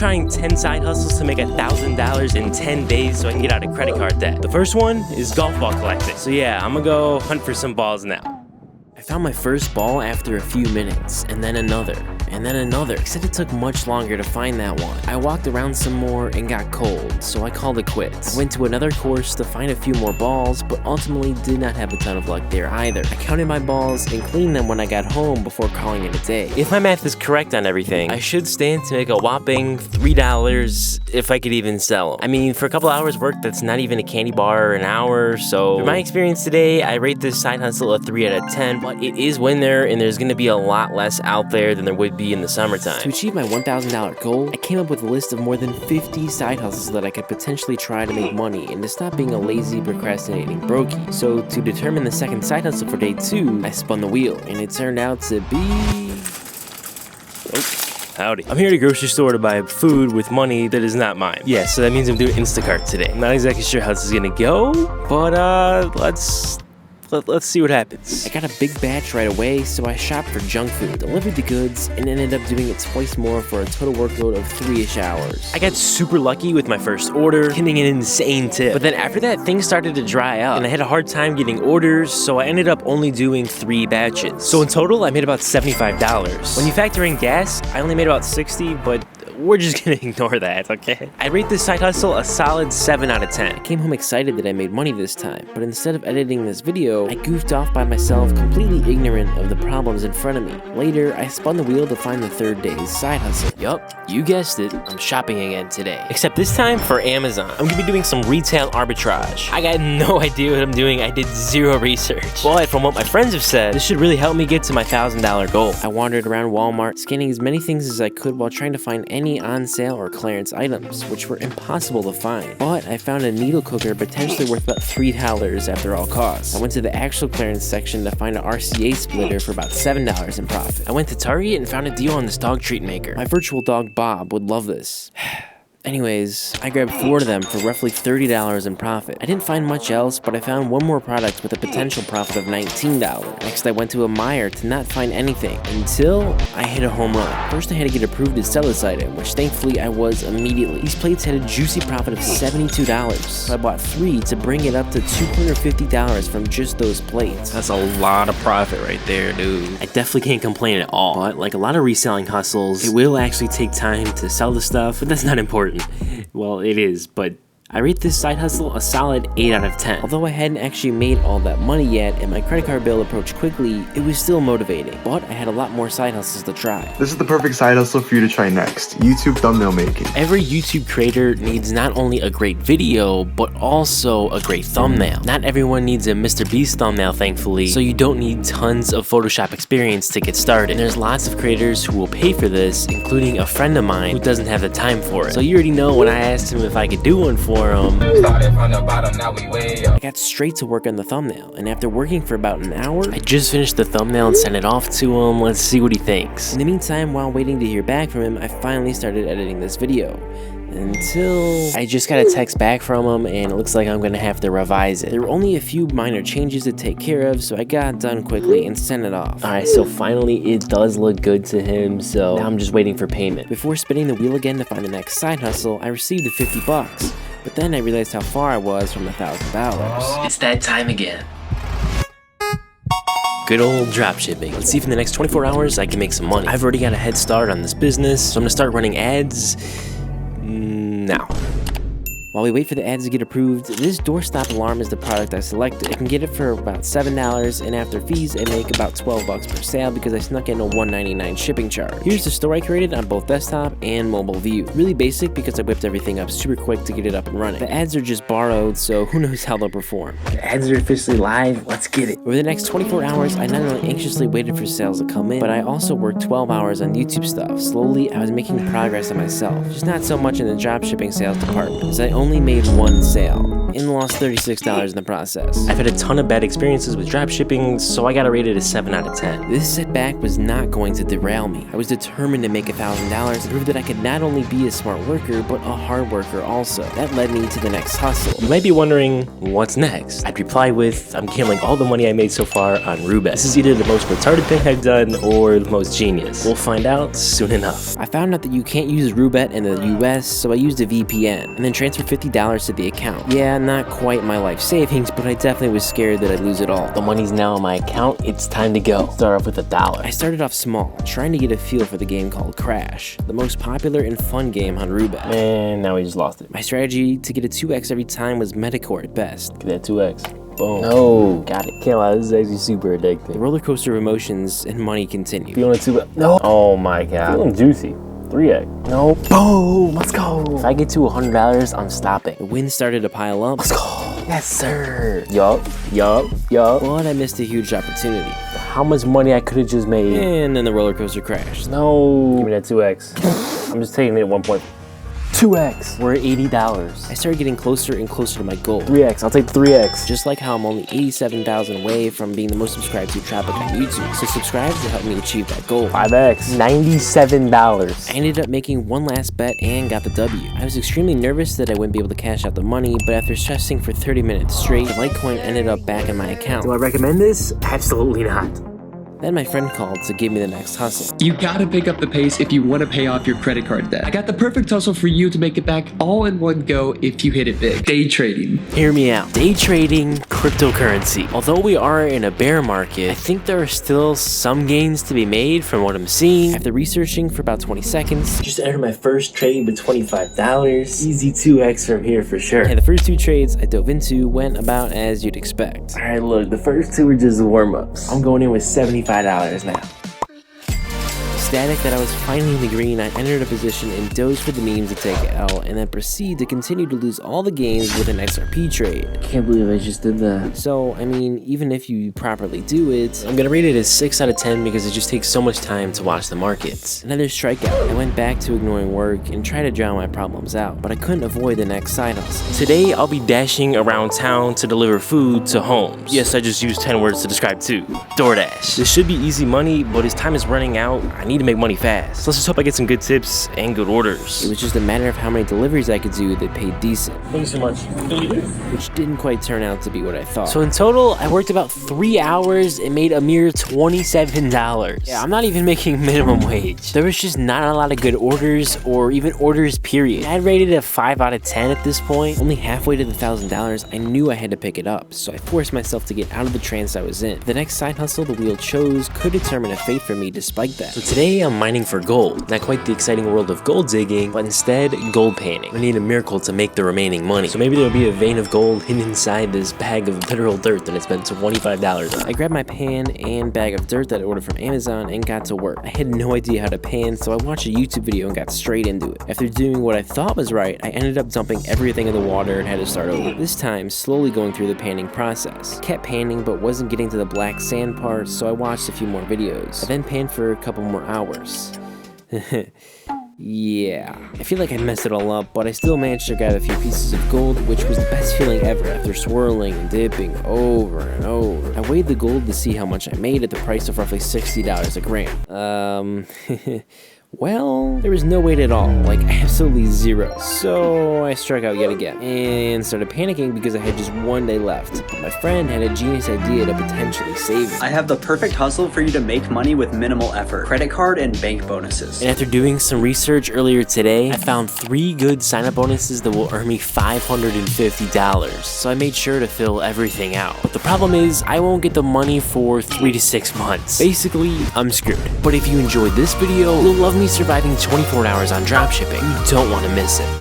trying 10 side hustles to make $1,000 in 10 days so I can get out of credit card debt. The first one is golf ball collecting. So yeah, I'm gonna go hunt for some balls now. I found my first ball after a few minutes, and then another, except it took much longer to find that one. I walked around some more and got cold, so I called it quits. I went to another course to find a few more balls, but ultimately did not have a ton of luck there either. I counted my balls and cleaned them when I got home before calling it a day. If my math is correct on everything, I should stand to make a whopping $3 if I could even sell them. I mean, for a couple hours work, that's not even a candy bar or an hour, so from my experience today, I rate this side hustle a 3 out of 10, but it is winter and there's gonna be a lot less out there than there would be in the summertime. To achieve my $1,000 goal, I came up with a list of more than 50 side hustles that I could potentially try to make money and to stop being a lazy, procrastinating brokey. So to determine the second side hustle for day 2, I spun the wheel and it turned out to be... Howdy. I'm here at a grocery store to buy food with money that is not mine. Yeah, so that means I'm doing Instacart today. I'm not exactly sure how this is gonna go, but let's see what happens. I got a big batch right away, so I shopped for junk food, delivered the goods, and ended up doing it twice more for a total workload of 3-ish hours. I got super lucky with my first order, getting an insane tip. But then after that, things started to dry up, and I had a hard time getting orders, so I ended up only doing 3 batches. So in total, I made about $75. When you factor in gas, I only made about $60, but we're just gonna ignore that, okay? I rate this side hustle a solid 7 out of 10. I came home excited that I made money this time, but instead of editing this video, I goofed off by myself, completely ignorant of the problems in front of me. Later, I spun the wheel to find the third day's side hustle. Yup, you guessed it, I'm shopping again today. Except this time for Amazon. I'm gonna be doing some retail arbitrage. I got no idea what I'm doing, I did zero research. But from what my friends have said, this should really help me get to my $1,000 goal. I wandered around Walmart, scanning as many things as I could while trying to find any on sale or clearance items, which were impossible to find. But I found a needle cooker potentially worth about $3 after all costs. I went to the actual clearance section to find an RCA splitter for about $7 in profit. I went to Target and found a deal on this dog treat maker. My virtual dog Bob would love this. Anyways, I grabbed 4 of them for roughly $30 in profit. I didn't find much else, but I found one more product with a potential profit of $19. Next, I went to a Meijer to not find anything, until I hit a home run. First, I had to get approved to sell this item, which thankfully I was immediately. These plates had a juicy profit of $72, so I bought 3 to bring it up to $250 from just those plates. That's a lot of profit right there, dude. I definitely can't complain at all, but like a lot of reselling hustles, it will actually take time to sell the stuff, but that's not important. Well, it is, but I rate this side hustle a solid 8 out of 10. Although I hadn't actually made all that money yet and my credit card bill approached quickly, it was still motivating. But I had a lot more side hustles to try. This is the perfect side hustle for you to try next: YouTube thumbnail making. Every YouTube creator needs not only a great video, but also a great thumbnail. Not everyone needs a Mr. Beast thumbnail, thankfully, so you don't need tons of Photoshop experience to get started. And there's lots of creators who will pay for this, including a friend of mine who doesn't have the time for it. So you already know when I asked him if I could do one for him, started from the bottom, now we way up. I got straight to work on the thumbnail, and after working for about an hour, I just finished the thumbnail and sent it off to him. Let's see what he thinks. In the meantime, while waiting to hear back from him, I finally started editing this video. Until I just got a text back from him and it looks like I'm gonna have to revise it. There were only a few minor changes to take care of, so I got it done quickly and sent it off. Alright, so finally it does look good to him, so now I'm just waiting for payment. Before spinning the wheel again to find the next side hustle, I received the $50. But then I realized how far I was from the $1,000. It's that time again. Good old dropshipping. Let's see if in the next 24 hours I can make some money. I've already got a head start on this business, so I'm gonna start running ads now. While we wait for the ads to get approved, this doorstop alarm is the product I selected. I can get it for about $7, and after fees, I make about $12 per sale because I snuck in a $1.99 shipping charge. Here's the store I created on both desktop and mobile view. Really basic because I whipped everything up super quick to get it up and running. The ads are just borrowed, so who knows how they'll perform. The ads are officially live, let's get it. Over the next 24 hours, I not only anxiously waited for sales to come in, but I also worked 12 hours on YouTube stuff. Slowly, I was making progress on myself, just not so much in the dropshipping sales department, as I only made one sale. and lost $36 in the process. I've had a ton of bad experiences with dropshipping, so I gotta rate it a 7 out of 10. This setback was not going to derail me. I was determined to make $1,000 and prove that I could not only be a smart worker, but a hard worker also. That led me to the next hustle. You might be wondering, what's next? I'd reply with, I'm gambling all the money I made so far on roulette. This is either the most retarded thing I've done or the most genius. We'll find out soon enough. I found out that you can't use roulette in the US, so I used a VPN and then transferred $50 to the account. Yeah, not quite my life savings, but I definitely was scared that I'd lose it all. The money's now in my account, it's time to go. Start off with $1. I started off small, trying to get a feel for the game called Crash, the most popular and fun game on roulette. And now we just lost it. My strategy to get a 2x every time was Metacore at best. Get that 2x. Boom. No. Got it. Can't lie, this is actually super addicting. The roller coaster of emotions and money continue. Feeling 2x. No. Oh my god. Feeling juicy. 3x. No. Boom. Let's go. If I get to $100, I'm stopping. The wins started to pile up. Let's go. Yes, sir. Yup. But I missed a huge opportunity. How much money I could have just made. And then the roller coaster crashed. No. Give me that 2x. I'm just taking it at 1 point. 2x. We're at $80. I started getting closer and closer to my goal. 3x. I'll take 3x. Just like how I'm only 87,000 away from being the most subscribed to traffic on YouTube. So subscribe to help me achieve that goal. 5x. $97. I ended up making one last bet and got the W. I was extremely nervous that I wouldn't be able to cash out the money, but after stressing for 30 minutes straight, the Litecoin ended up back in my account. Do I recommend this? Absolutely not. Then my friend called to give me the next hustle. You gotta pick up the pace if you want to pay off your credit card debt. I got the perfect hustle for you to make it back all in one go if you hit it big. Day trading. Hear me out. Day trading cryptocurrency. Although we are in a bear market, I think there are still some gains to be made from what I'm seeing. After researching for about 20 seconds, just entered my first trade with $25. Easy 2x from here for sure. And the first two trades I dove into went about as you'd expect. All right, look, the first two were just warm-ups. I'm going in with $75 now. Ecstatic that I was finally in the green, I entered a position and dozed for the memes to take an L, and then proceed to continue to lose all the gains with an XRP trade. Can't believe I just did that. So, I mean, even if you properly do it, I'm gonna rate it as 6 out of 10 because it just takes so much time to watch the markets. Another strikeout. I went back to ignoring work and tried to drown my problems out, but I couldn't avoid the next side hustle. Today, I'll be dashing around town to deliver food to homes. Yes, I just used 10 words to describe two. DoorDash. This should be easy money, but as time is running out, I need to make money fast. So let's just hope I get some good tips and good orders. It was just a matter of how many deliveries I could do that paid decent. Thank you so much. Which didn't quite turn out to be what I thought. So in total, I worked about 3 hours and made a mere $27. Yeah, I'm not even making minimum wage. There was just not a lot of good orders or even orders period. I'd rated it a 5 out of 10 at this point. Only halfway to the $1,000, I knew I had to pick it up. So I forced myself to get out of the trance I was in. The next side hustle the wheel chose could determine a fate for me despite that. So today I'm mining for gold. Not quite the exciting world of gold digging, but instead gold panning. I need a miracle to make the remaining money. So maybe there'll be a vein of gold hidden inside this bag of literal dirt that I spent $25 on. I grabbed my pan and bag of dirt that I ordered from Amazon and got to work. I had no idea how to pan, so I watched a YouTube video and got straight into it. After doing what I thought was right, I ended up dumping everything in the water and had to start over. This time, slowly going through the panning process. Kept panning, but wasn't getting to the black sand part, so I watched a few more videos. I then panned for a couple more hours. Yeah, I feel like I messed it all up, but I still managed to grab a few pieces of gold, which was the best feeling ever after swirling and dipping over and over. I weighed the gold to see how much I made at the price of roughly $60 a gram. Well, there was no weight at all, like absolutely zero. So I struck out yet again and started panicking because I had just 1 day left. But my friend had a genius idea to potentially save me. I have the perfect hustle for you to make money with minimal effort. Credit card and bank bonuses. And after doing some research earlier today, I found 3 good sign-up bonuses that will earn me $550. So I made sure to fill everything out. But the problem is, I won't get the money for 3 to 6 months. Basically, I'm screwed. But if you enjoyed this video, you'll love me surviving 24 hours on dropshipping. You don't want to miss it.